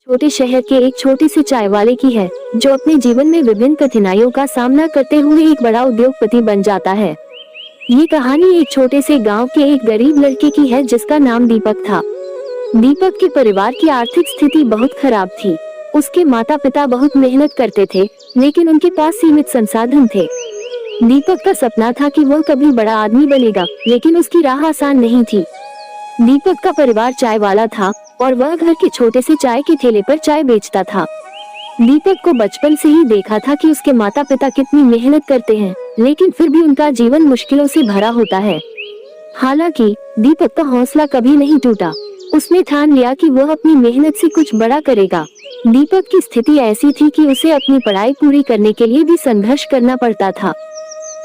छोटे शहर के एक छोटे से चाय वाले की है, जो अपने जीवन में विभिन्न कठिनाइयों का सामना करते हुए एक बड़ा उद्योगपति बन जाता है। ये कहानी एक छोटे से गांव के एक गरीब लड़के की है, जिसका नाम दीपक था। दीपक के परिवार की आर्थिक स्थिति बहुत खराब थी। उसके माता पिता बहुत मेहनत करते थे, लेकिन उनके पास सीमित संसाधन थे। दीपक का सपना था कि वह कभी बड़ा आदमी बनेगा, लेकिन उसकी राह आसान नहीं थी। दीपक का परिवार चाय वाला था और वह घर के छोटे से चाय के ठेले पर चाय बेचता था। दीपक को बचपन से ही देखा था कि उसके माता पिता कितनी मेहनत करते हैं, लेकिन फिर भी उनका जीवन मुश्किलों से भरा होता है। हालांकि दीपक का हौसला कभी नहीं टूटा। उसने ठान लिया कि वह अपनी मेहनत से कुछ बड़ा करेगा। दीपक की स्थिति ऐसी थी कि उसे अपनी पढ़ाई पूरी करने के लिए भी संघर्ष करना पड़ता था।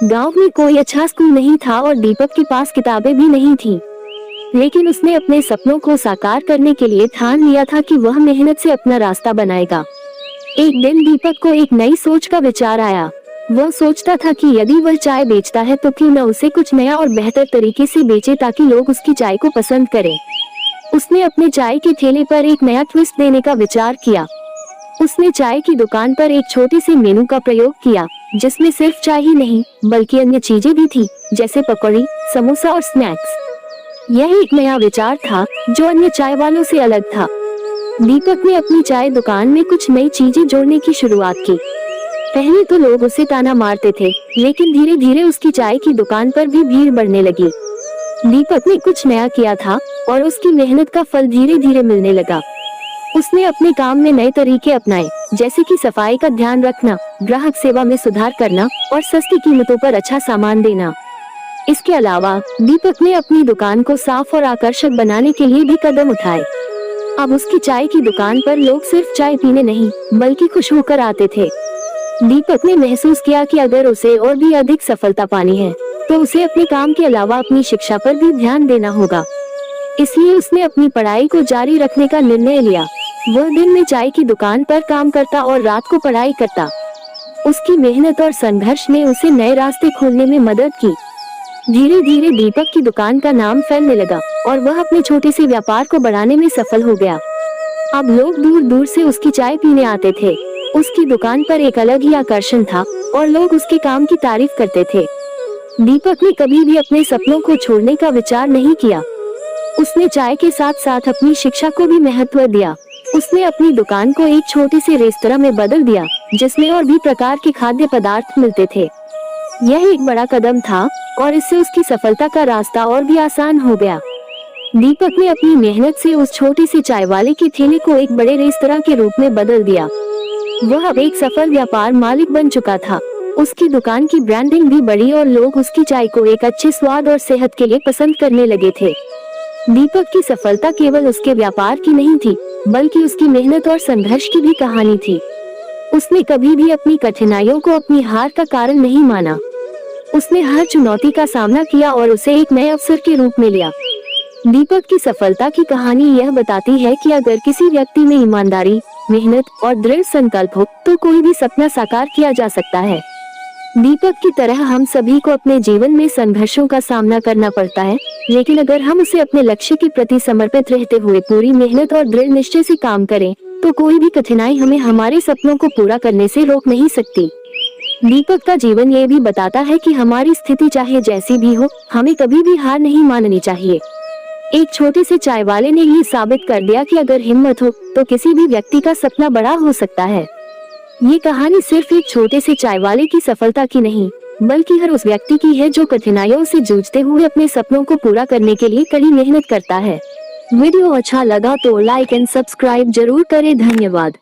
गांव में कोई अच्छा स्कूल नहीं था और दीपक के पास किताबें भी नहीं थीं। लेकिन उसने अपने सपनों को साकार करने के लिए ठान लिया था कि वह मेहनत से अपना रास्ता बनाएगा। एक दिन दीपक को एक नई सोच का विचार आया। वह सोचता था कि यदि वह चाय बेचता है तो क्यों न उसे कुछ नया और बेहतर तरीके से बेचे, ताकि लोग उसकी चाय को पसंद करें। उसने अपने चाय के ठेले पर एक नया ट्विस्ट देने का विचार किया। उसने चाय की दुकान पर एक छोटे से मेनू का प्रयोग किया, जिसमें सिर्फ चाय ही नहीं बल्कि अन्य चीजें भी थी, जैसे पकौड़ी, समोसा और स्नैक्स। यह एक नया विचार था जो अन्य चाय वालों से अलग था। दीपक ने अपनी चाय दुकान में कुछ नई चीजें जोड़ने की शुरुआत की। पहले तो लोग उसे ताना मारते थे, लेकिन धीरे धीरे उसकी चाय की दुकान पर भी भीड़ बढ़ने लगी। दीपक ने कुछ नया किया था और उसकी मेहनत का फल धीरे धीरे मिलने लगा। उसने अपने काम में नए तरीके अपनाए, जैसे कि सफाई का ध्यान रखना, ग्राहक सेवा में सुधार करना और सस्ती कीमतों पर अच्छा सामान देना। इसके अलावा दीपक ने अपनी दुकान को साफ और आकर्षक बनाने के लिए भी कदम उठाए। अब उसकी चाय की दुकान पर लोग सिर्फ चाय पीने नहीं बल्कि खुश होकर आते थे। दीपक ने महसूस किया कि अगर उसे और भी अधिक सफलता पानी है तो उसे अपने काम के अलावा अपनी शिक्षा पर भी ध्यान देना होगा। इसलिए उसने अपनी पढ़ाई को जारी रखने का निर्णय लिया। वह दिन में चाय की दुकान पर काम करता और रात को पढ़ाई करता। उसकी मेहनत और संघर्ष ने उसे नए रास्ते खोलने में मदद की। धीरे धीरे दीपक की दुकान का नाम फैलने लगा और वह अपने छोटे से व्यापार को बढ़ाने में सफल हो गया। अब लोग दूर दूर से उसकी चाय पीने आते थे। उसकी दुकान पर एक अलग ही आकर्षण था और लोग उसके काम की तारीफ करते थे। दीपक ने कभी भी अपने सपनों को छोड़ने का विचार नहीं किया। उसने चाय के साथ साथ अपनी शिक्षा को भी महत्व दिया। उसने अपनी दुकान को एक छोटे से रेस्तरां में बदल दिया, जिसमें और भी प्रकार के खाद्य पदार्थ मिलते थे। यह एक बड़ा कदम था और इससे उसकी सफलता का रास्ता और भी आसान हो गया। दीपक ने अपनी मेहनत से उस छोटे से चाय वाले के ठेले को एक बड़े रेस्तरां के रूप में बदल दिया। वह अब एक सफल व्यापार मालिक बन चुका था। उसकी दुकान की ब्रांडिंग भी बढ़ी और लोग उसकी चाय को एक अच्छे स्वाद और सेहत के लिए पसंद करने लगे थे। दीपक की सफलता केवल उसके व्यापार की नहीं थी, बल्कि उसकी मेहनत और संघर्ष की भी कहानी थी। उसने कभी भी अपनी कठिनाइयों को अपनी हार का कारण नहीं माना। उसने हर चुनौती का सामना किया और उसे एक नए अवसर के रूप में लिया। दीपक की सफलता की कहानी यह बताती है कि अगर किसी व्यक्ति में ईमानदारी, मेहनत और दृढ़ संकल्प हो तो कोई भी सपना साकार किया जा सकता है। दीपक की तरह हम सभी को अपने जीवन में संघर्षों का सामना करना पड़ता है, लेकिन अगर हम उसे अपने लक्ष्य के प्रति समर्पित रहते हुए पूरी मेहनत और दृढ़ निश्चय से काम करें तो कोई भी कठिनाई हमें हमारे सपनों को पूरा करने से रोक नहीं सकती। दीपक का जीवन ये भी बताता है कि हमारी स्थिति चाहे जैसी भी हो, हमें कभी भी हार नहीं माननी चाहिए। एक छोटे से चाय वाले ने ये साबित कर दिया कि अगर हिम्मत हो तो किसी भी व्यक्ति का सपना बड़ा हो सकता है। ये कहानी सिर्फ एक छोटे से चाय वाले की सफलता की नहीं, बल्कि हर उस व्यक्ति की है जो कठिनाइयों से जूझते हुए अपने सपनों को पूरा करने के लिए कड़ी मेहनत करता है। वीडियो अच्छा लगा तो लाइक एंड सब्सक्राइब जरूर करें। धन्यवाद।